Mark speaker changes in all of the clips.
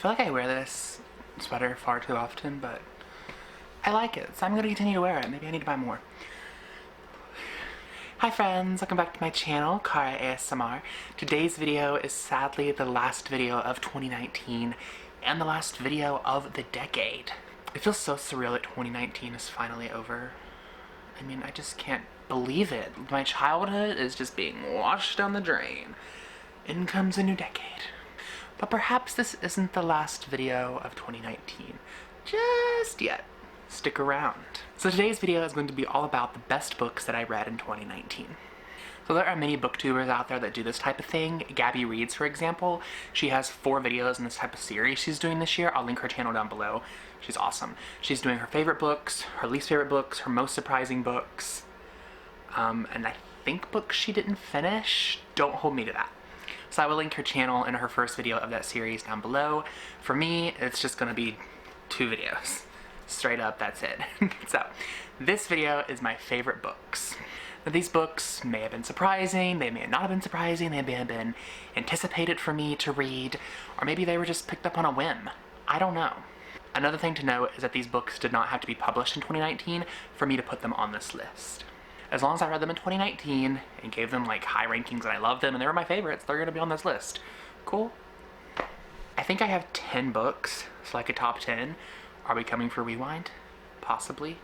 Speaker 1: feel like I wear this sweater far too often, but I like it, so I'm gonna continue to wear it. Maybe I need to buy more. Hi friends, welcome back to my channel, Kara ASMR. Today's video is sadly the last video of 2019 and the last video of the decade. It feels so surreal that 2019 is finally over. I mean, I just can't believe it. My childhood is just being washed down the drain. In comes a new decade. But perhaps this isn't the last video of 2019 just yet. Stick around. So today's video is going to be all about the best books that I read in 2019. So there are many booktubers out there that do this type of thing. Gabby Reads, for example, she has 4 videos in this type of series she's doing this year. I'll link her channel down below. She's awesome. She's doing her favorite books, her least favorite books, her most surprising books, and I think books she didn't finish. Don't hold me to that. So I will link her channel and her first video of that series down below. For me, it's just gonna be 2 videos. Straight up, that's it. So, this video is my favorite books. Now, these books may have been surprising, they may not have been surprising, they may have been anticipated for me to read, or maybe they were just picked up on a whim. I don't know. Another thing to note is that these books did not have to be published in 2019 for me to put them on this list. As long as I read them in 2019 and gave them like high rankings and I loved them and they were my favorites, they're gonna be on this list. Cool. I think I have 10 books, so like a top 10. Are we coming for Rewind? Possibly.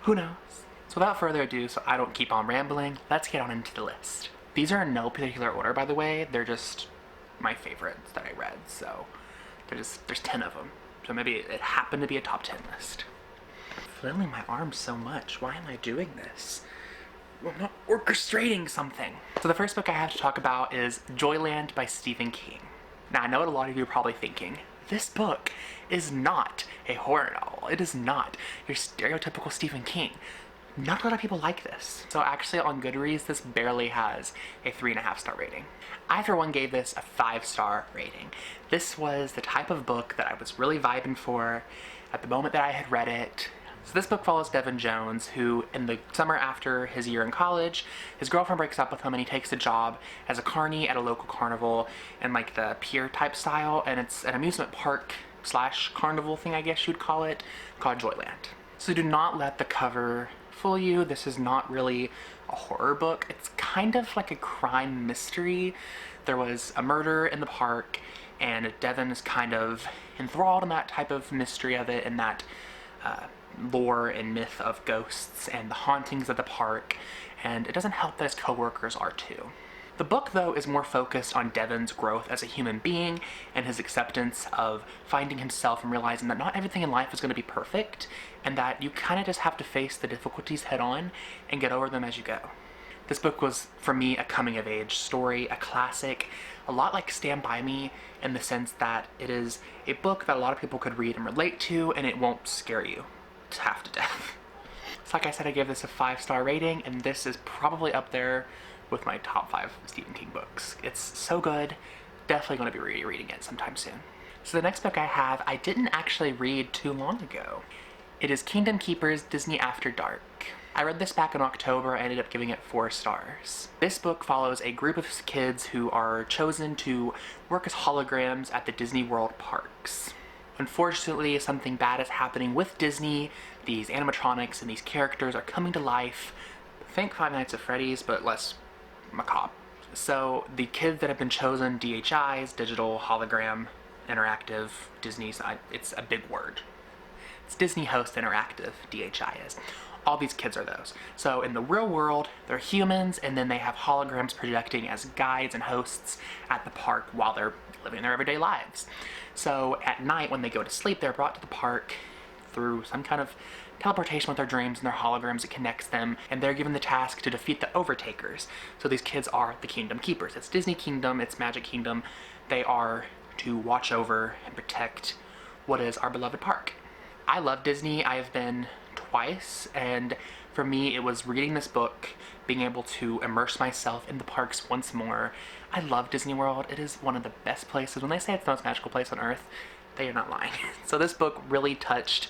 Speaker 1: Who knows? So without further ado, so I don't keep on rambling, let's get on into the list. These are in no particular order, by the way. They're just my favorites that I read, so there's 10 of them. So maybe it happened to be a top 10 list. I'm flailing my arms so much. Why am I doing this? I'm not orchestrating something. So the first book I have to talk about is Joyland by Stephen King. Now I know what a lot of you are probably thinking. This book is not a horror novel. It is not your stereotypical Stephen King. Not a lot of people like this. So actually on Goodreads, this barely has a 3.5-star rating. I for one gave this a 5-star rating. This was the type of book that I was really vibing for at the moment that I had read it. So this book follows Devin Jones, who in the summer after his year in college, his girlfriend breaks up with him and he takes a job as a carny at a local carnival in like the pier type style, and it's an amusement park / carnival thing, I guess you'd call it, called Joyland. So do not let the cover fool you. This is not really a horror book. It's kind of like a crime mystery. There was a murder in the park and Devin is kind of enthralled in that type of mystery of it, and that lore and myth of ghosts and the hauntings of the park, and it doesn't help that his co-workers are too. The book, though, is more focused on Devin's growth as a human being and his acceptance of finding himself and realizing that not everything in life is going to be perfect, and that you kind of just have to face the difficulties head on and get over them as you go. This book was, for me, a coming-of-age story, a classic, a lot like Stand By Me, in the sense that it is a book that a lot of people could read and relate to, and it won't scare you to half to death. So like I said, I gave this a 5-star rating, and this is probably up there with my top 5 Stephen King books. It's so good, definitely going to be rereading it sometime soon. So the next book I have, I didn't actually read too long ago. It is Kingdom Keeper's Disney After Dark. I read this back in October. I ended up giving it 4 stars. This book follows a group of kids who are chosen to work as holograms at the Disney World parks. Unfortunately, something bad is happening with Disney. These animatronics and these characters are coming to life. Think Five Nights at Freddy's, but less macabre. So the kids that have been chosen, DHIs, digital, hologram, interactive, Disney's, it's a big word. It's Disney Host Interactive, DHI is. All these kids are those. So in the real world, they're humans, and then they have holograms projecting as guides and hosts at the park while they're living their everyday lives. So at night, when they go to sleep, they're brought to the park through some kind of teleportation with their dreams and their holograms. It connects them, and they're given the task to defeat the Overtakers. So these kids are the Kingdom Keepers. It's Disney Kingdom, it's Magic Kingdom. They are to watch over and protect what is our beloved park. I love Disney. I have been twice, and for me it was reading this book, being able to immerse myself in the parks once more. I love Disney World. It is one of the best places. When they say it's the most magical place on earth, they are not lying. So this book really touched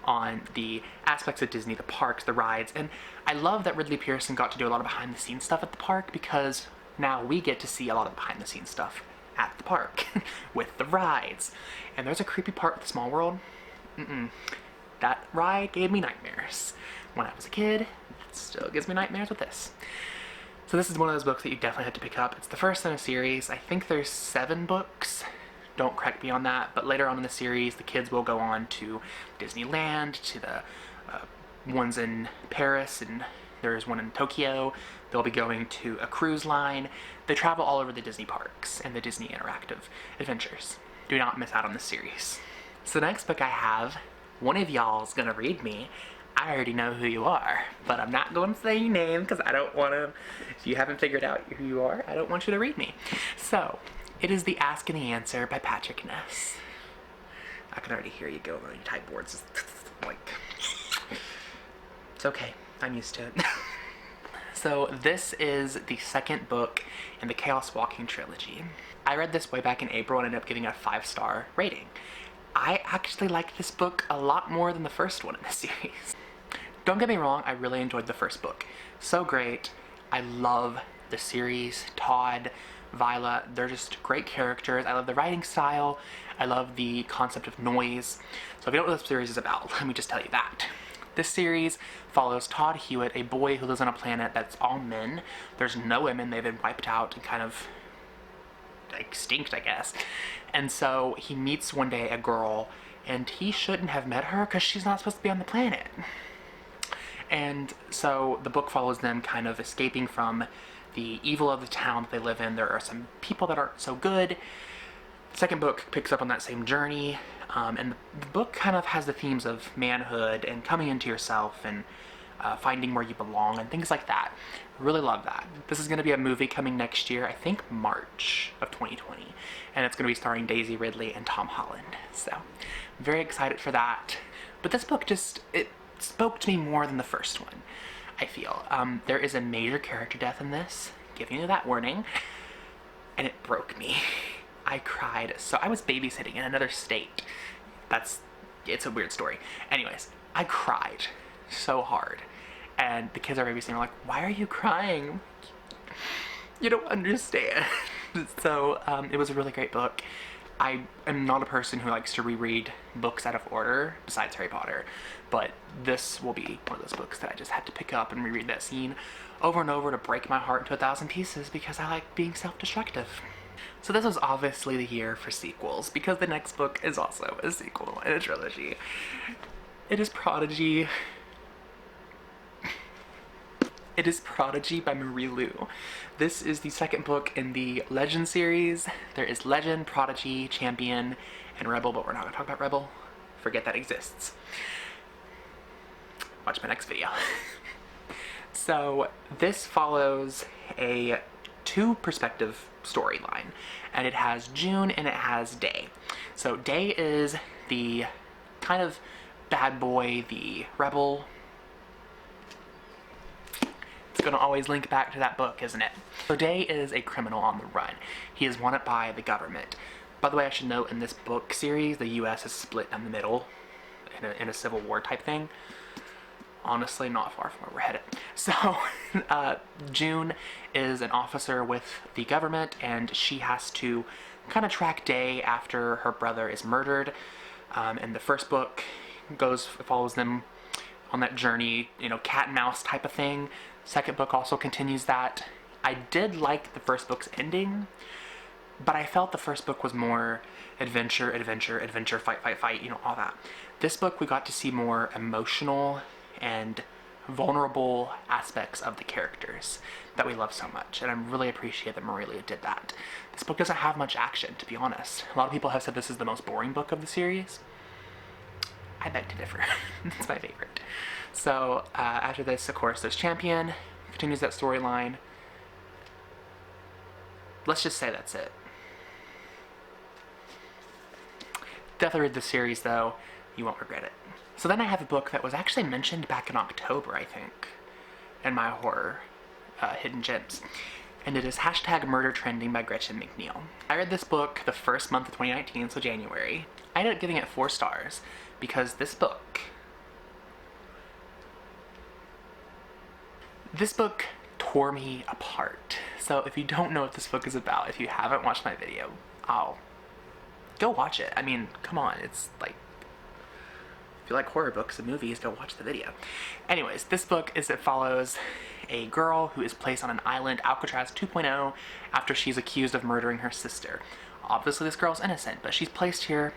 Speaker 1: on the aspects of Disney, the parks, the rides, and I love that Ridley Pearson got to do a lot of behind the scenes stuff at the park, because now we get to see a lot of behind the scenes stuff at the park with the rides. And there's a creepy part with Small World. That ride gave me nightmares when I was a kid. It still gives me nightmares with this. So this is one of those books that you definitely have to pick up. It's the first in a series. I think there's 7 books. Don't correct me on that, but later on in the series, the kids will go on to Disneyland, to the ones in Paris, and there's one in Tokyo. They'll be going to a cruise line. They travel all over the Disney parks and the Disney interactive adventures. Do not miss out on this series. So the next book I have, one of y'all's gonna read me. I already know who you are, but I'm not going to say your name because I don't want to, if you haven't figured out who you are, I don't want you to read me. So, it is The Ask and the Answer by Patrick Ness. I can already hear you go on your typeboards. Like, it's okay. I'm used to it. So, this is the second book in the Chaos Walking trilogy. I read this way back in April and ended up giving it a 5-star rating. I actually liked this book a lot more than the first one in the series. Don't get me wrong, I really enjoyed the first book. So great. I love the series. Todd, Viola, they're just great characters. I love the writing style. I love the concept of noise. So if you don't know what this series is about, let me just tell you that. This series follows Todd Hewitt, a boy who lives on a planet that's all men. There's no women. They've been wiped out and kind of extinct, I guess. And so he meets one day a girl, and he shouldn't have met her because she's not supposed to be on the planet. And so the book follows them kind of escaping from the evil of the town that they live in. There are some people that aren't so good. The second book picks up on that same journey, and the book kind of has the themes of manhood and coming into yourself and finding where you belong and things like that. Really love that. This is going to be a movie coming next year, I think March of 2020, and it's going to be starring Daisy Ridley and Tom Holland. So, very excited for that. But this book just, it spoke to me more than the first one, I feel. There is a major character death in this, giving you that warning, and it broke me. I cried. So I was babysitting in another state. It's a weird story. Anyways, I cried so hard. And the kids are babysitting, like, why are you crying? You don't understand. So, it was a really great book. I am not a person who likes to reread books out of order, besides Harry Potter, but this will be one of those books that I just had to pick up and reread that scene over and over to break my heart into 1,000 pieces because I like being self-destructive. So this was obviously the year for sequels, because the next book is also a sequel in a trilogy. It is Prodigy. It is Prodigy by Marie Lu. This is the second book in the Legend series. There is Legend, Prodigy, Champion, and Rebel, but we're not going to talk about Rebel. Forget that exists. Watch my next video. So this follows a 2-perspective storyline, and it has June and it has Day. So Day is the kind of bad boy, the rebel. It's gonna always link back to that book, isn't it? So Day is a criminal on the run. He is wanted by the government. By the way, I should note, in this book series, the US is split down the middle in a civil war type thing. Honestly, not far from where we're headed. So, June is an officer with the government, and she has to kind of track Day after her brother is murdered. And the first book follows them on that journey, you know, cat and mouse type of thing. Second book also continues that. I did like the first book's ending, but I felt the first book was more adventure, adventure, adventure, fight, fight, fight, you know, all that. This book, we got to see more emotional and vulnerable aspects of the characters that we love so much, and I really appreciate that Marie Lu did that. This book doesn't have much action, to be honest. A lot of people have said this is the most boring book of the series. I beg to differ. It's my favorite. So after this, of course, there's Champion, continues that storyline. Let's just say that's it. Definitely read the series, though. You won't regret it. So then I have a book that was actually mentioned back in October, I think, in my horror Hidden Gems. And it is #Murder Trending by Gretchen McNeil. I read this book the first month of 2019, so January. I ended up giving it 4 stars because this book tore me apart. So if you don't know what this book is about, if you haven't watched my video, oh, go watch it. I mean, come on, it's like, if you like horror books and movies, go watch the video. Anyways, this book it follows a girl who is placed on an island, Alcatraz 2.0, after she's accused of murdering her sister. Obviously, this girl's innocent, but she's placed here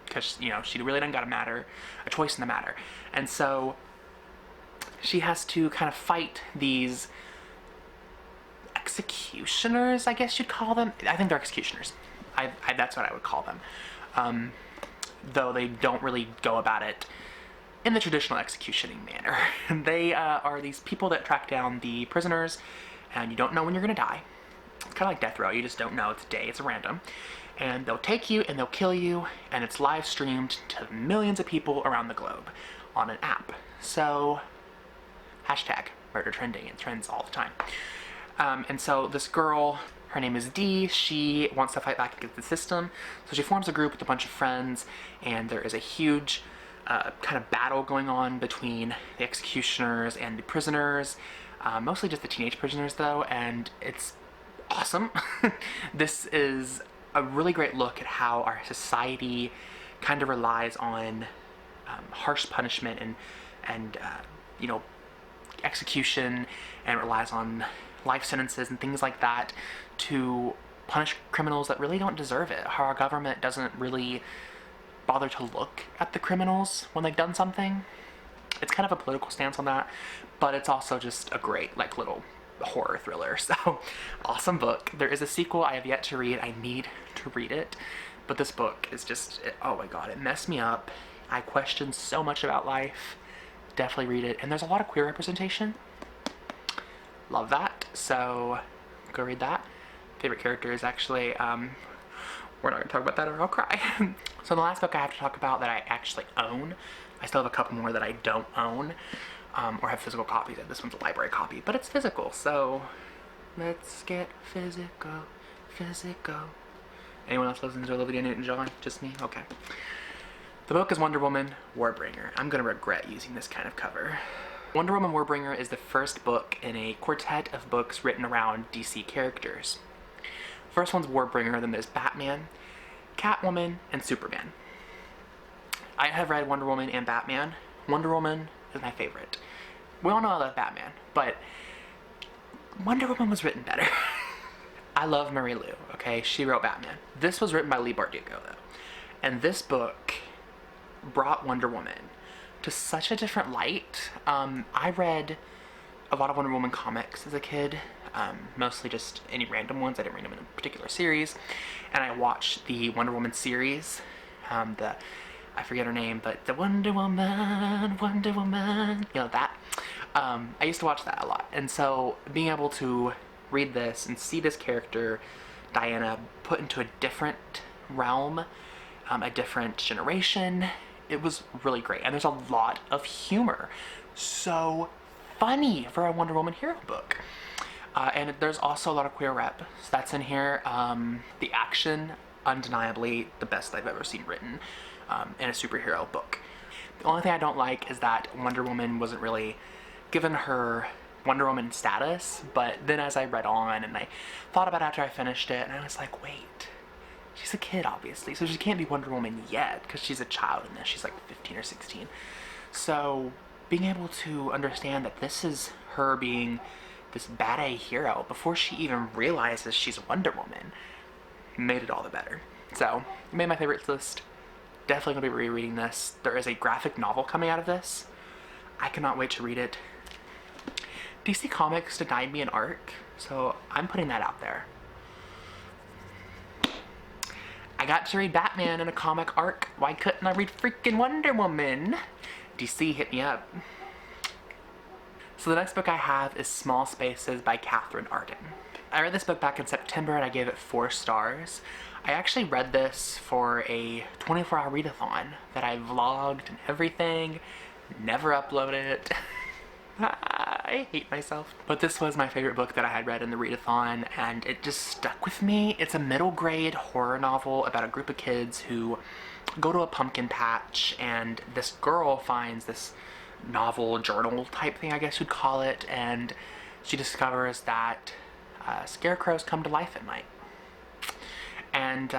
Speaker 1: because, you know, she really doesn't got a choice in the matter. And so she has to kind of fight these executioners, I guess you'd call them. I think they're executioners. That's what I would call them. Though they don't really go about it in the traditional executioning manner. They are these people that track down the prisoners, and you don't know when you're gonna die. It's kind of like death row, you just don't know, it's a day, it's random. And they'll take you and they'll kill you, and it's live streamed to millions of people around the globe on an app. So, hashtag murder trending, it trends all the time. And so this girl, her name is Dee, she wants to fight back against the system, so she forms a group with a bunch of friends, and there is a huge kind of battle going on between the executioners and the prisoners, mostly just the teenage prisoners though, and it's awesome. This is a really great look at how our society kind of relies on harsh punishment and you know, execution, and relies on life sentences and things like that to punish criminals that really don't deserve it. How our government doesn't really bother to look at the criminals when they've done something. It's kind of a political stance on that, but it's also just a great like little horror thriller. So awesome book. There is a sequel I have yet to read. I need to read it, but this book is just, oh my god, it messed me up. I questioned so much about life. Definitely read it, and there's a lot of queer representation. Love that, so go read that. Favorite character is actually, we're not gonna talk about that or I'll cry. So the last book I have to talk about that I actually own, I still have a couple more that I don't own, or have physical copies of. This one's a library copy, but it's physical, so let's get physical. Anyone else listens to Olivia Newton-John? Just me? Okay. The book is Wonder Woman Warbringer. I'm gonna regret using this kind of cover. Wonder Woman Warbringer is the first book in a quartet of books written around DC characters. First one's Warbringer, then there's Batman, Catwoman, and Superman. I have read Wonder Woman and Batman. Wonder Woman is my favorite. We all know I love Batman, but Wonder Woman was written better. I love Marie Lu, okay? She wrote Batman. This was written by Leigh Bardugo, though. And this book brought Wonder Woman to such a different light. I read a lot of Wonder Woman comics as a kid, mostly just any random ones. I didn't read them in a particular series. And I watched the Wonder Woman series, I forget her name, but the Wonder Woman, you know, that. I used to watch that a lot. And so being able to read this and see this character, Diana, put into a different realm, a different generation, it was really great. And there's a lot of humor. So funny for a Wonder Woman hero book. And there's also a lot of queer rep. So that's in here. The action, undeniably the best I've ever seen written in a superhero book. The only thing I don't like is that Wonder Woman wasn't really given her Wonder Woman status, but then as I read on and I thought about it after I finished it, and I was like, wait, she's a kid, obviously, so she can't be Wonder Woman yet, because she's a child in this. She's like 15 or 16. So being able to understand that this is her being this badass hero before she even realizes she's Wonder Woman made it all the better. So it made my favorites list. Definitely gonna be rereading this. There is a graphic novel coming out of this. I cannot wait to read it. DC Comics denied me an arc, so I'm putting that out there. I got to read Batman in a comic arc. Why couldn't I read freaking Wonder Woman? DC, hit me up. So the next book I have is Small Spaces by Catherine Arden. I read this book back in September and I gave it 4 stars. I actually read this for a 24-hour readathon that I vlogged and everything, never uploaded it. I hate myself. But this was my favorite book that I had read in the readathon, and it just stuck with me. It's a middle grade horror novel about a group of kids who go to a pumpkin patch, and this girl finds this novel journal type thing, I guess you'd call it, and she discovers that scarecrows come to life at night. and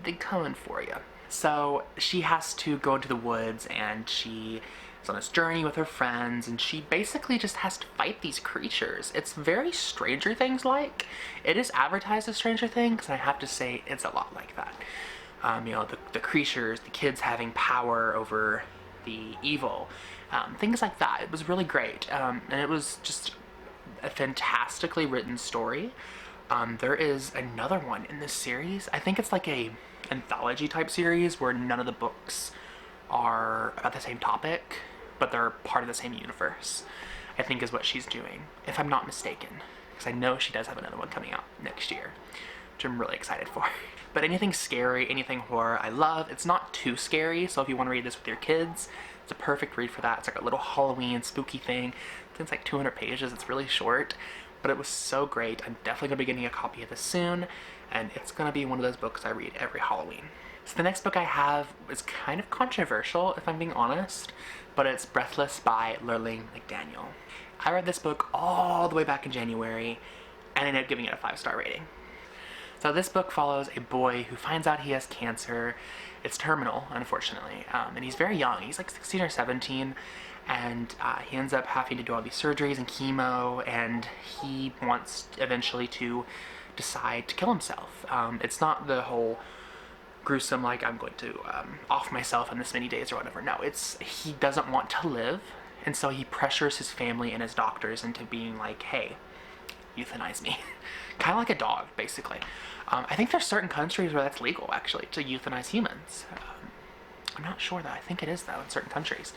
Speaker 1: they coming for you. So she has to go into the woods, and she is on this journey with her friends, and she basically just has to fight these creatures. It's very Stranger Things like. It is advertised as Stranger Things, and I have to say it's a lot like that. You know, the creatures, the kids having power over the evil, things like that. It was really great, and it was just a fantastically written story. There is another one in this series. I think it's like a anthology type series where none of the books are about the same topic, but they're part of the same universe, I think is what she's doing, if I'm not mistaken, because I know she does have another one coming out next year, which I'm really excited for. But anything scary, anything horror, I love. It's not too scary, so if you want to read this with your kids, it's a perfect read for that. It's like a little Halloween spooky thing. I think it's like 200 pages. It's really short, but it was so great. I'm definitely going to be getting a copy of this soon, and it's going to be one of those books I read every Halloween. So the next book I have is kind of controversial, if I'm being honest, but it's Breathless by 𝐬𝐭𝐚𝐥. I read this book all the way back in January, and I ended up giving it a 5-star rating. So this book follows a boy who finds out he has cancer. It's terminal, unfortunately, and he's very young. He's like 16 or 17, and he ends up having to do all these surgeries and chemo, and he wants eventually to decide to kill himself. It's not the whole gruesome, like, I'm going to off myself in this many days or whatever. No, it's he doesn't want to live, and so he pressures his family and his doctors into being like, hey, euthanize me. Kind of like a dog, basically. I think there's certain countries where that's legal, actually, to euthanize humans. I'm not sure, though. I think it is, though, in certain countries.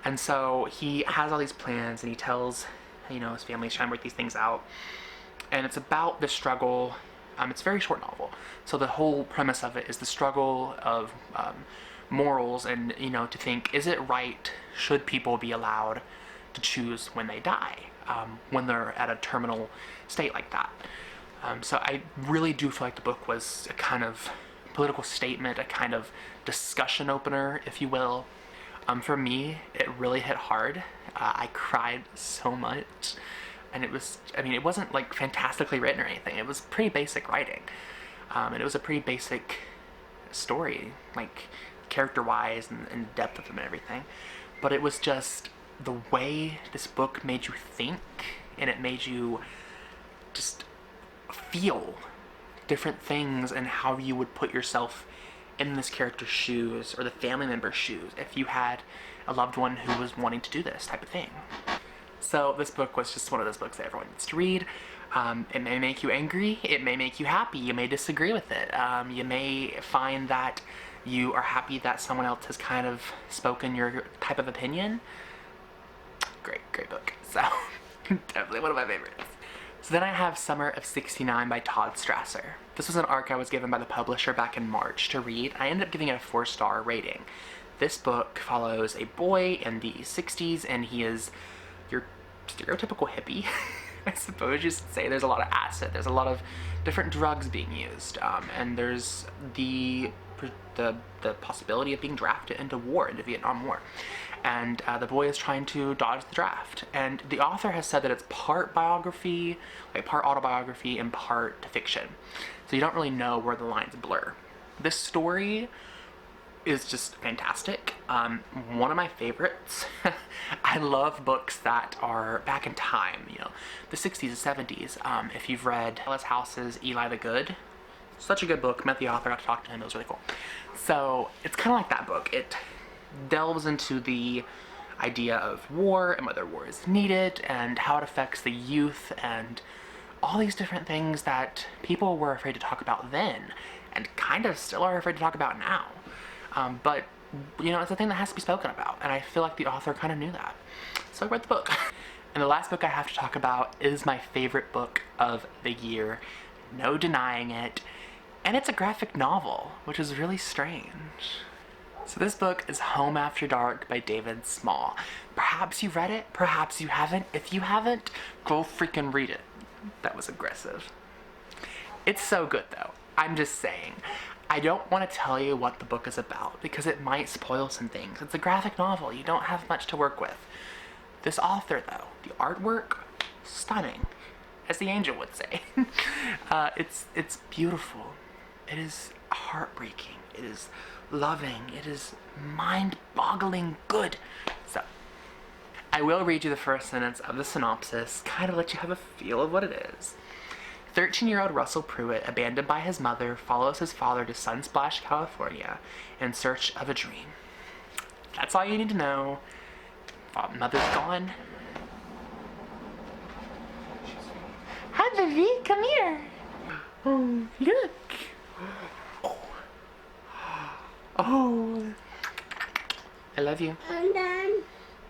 Speaker 1: And so he has all these plans, and he tells, you know, his family, trying to work these things out. And it's about the struggle. It's a very short novel. So the whole premise of it is the struggle of morals, and, you know, to think, is it right? Should people be allowed to choose when they die, when they're at a terminal state like that? So I really do feel like the book was a kind of political statement, a kind of discussion opener, if you will. For me, it really hit hard. I cried so much, and it was, I mean, it wasn't like fantastically written or anything. It was pretty basic writing, and it was a pretty basic story, like character-wise and depth of them and everything. But it was just the way this book made you think, and it made you just feel different things and how you would put yourself in this character's shoes or the family member's shoes if you had a loved one who was wanting to do this type of thing. So this book was just one of those books that everyone needs to read. It may make you angry, it may make you happy, you may disagree with it, you may find that you are happy that someone else has kind of spoken your type of opinion. Great book. So definitely one of my favorites. So then I have Summer of '69 by Todd Strasser. This was an arc I was given by the publisher back in March to read. I ended up giving it a 4-star rating. This book follows a boy in the 60s, and he is your stereotypical hippie, I suppose you should say. There's a lot of acid, there's a lot of different drugs being used, and there's the possibility of being drafted into war, into Vietnam War. And the boy is trying to dodge the draft. And the author has said that it's part biography, like part autobiography and part fiction. So you don't really know where the lines blur. This story is just fantastic. One of my favorites. I love books that are back in time, you know, the 60s and 70s. If you've read Alice House's Eli the Good, such a good book. Met the author, got to talk to him, it was really cool. So it's kind of like that book. It delves into the idea of war and whether war is needed and how it affects the youth and all these different things that people were afraid to talk about then and kind of still are afraid to talk about now. But, you know, it's a thing that has to be spoken about, and I feel like the author kind of knew that. So I read the book. And the last book I have to talk about is my favorite book of the year. No denying it. And it's a graphic novel, which is really strange. So this book is Home After Dark by David Small. Perhaps you read it, perhaps you haven't. If you haven't, go freaking read it. That was aggressive. It's so good though. I'm just saying. I don't want to tell you what the book is about because it might spoil some things. It's a graphic novel. You don't have much to work with. This author though, the artwork, stunning, as the angel would say. It's beautiful. It is heartbreaking. It is loving. It is mind-boggling good. So, I will read you the first sentence of the synopsis, kind of let you have a feel of what it is. 13-year-old Russell Pruitt, abandoned by his mother, follows his father to Sunsplash, California, in search of a dream. That's all you need to know. Mother's gone. Hi, baby. Come here. Oh, look. Oh. Oh. I love you.
Speaker 2: I'm done.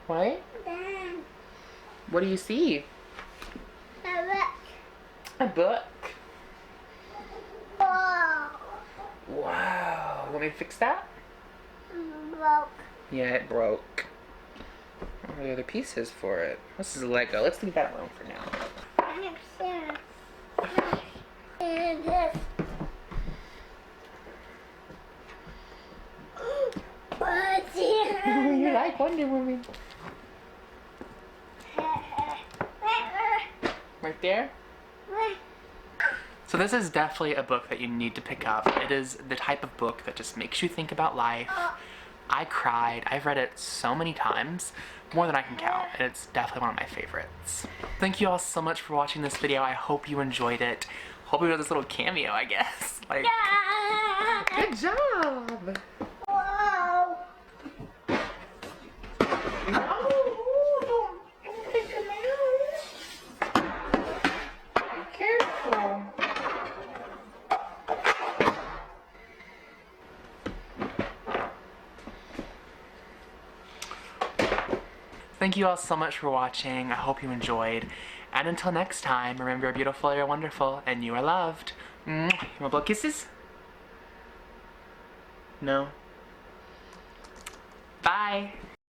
Speaker 1: What?
Speaker 2: Done.
Speaker 1: What do you see?
Speaker 2: A book.
Speaker 1: A book.
Speaker 2: Oh.
Speaker 1: Wow. Want me to fix that?
Speaker 2: Broke.
Speaker 1: Yeah, it broke. What are the other pieces for it? This is Lego. Let's leave that alone for now.
Speaker 2: I'm sad. And this. What's here?
Speaker 1: You like Wonder Woman. Right there? So this is definitely a book that you need to pick up. It is the type of book that just makes you think about life. I cried. I've read it so many times, more than I can count, and it's definitely one of my favorites. Thank you all so much for watching this video. I hope you enjoyed it. Hope you got this little cameo, I guess. Like, good job!
Speaker 2: Whoa.
Speaker 1: Careful. Thank you all so much for watching. I hope you enjoyed. And until next time, remember you're beautiful, you're wonderful, and you are loved. You want blow kisses? No? Bye.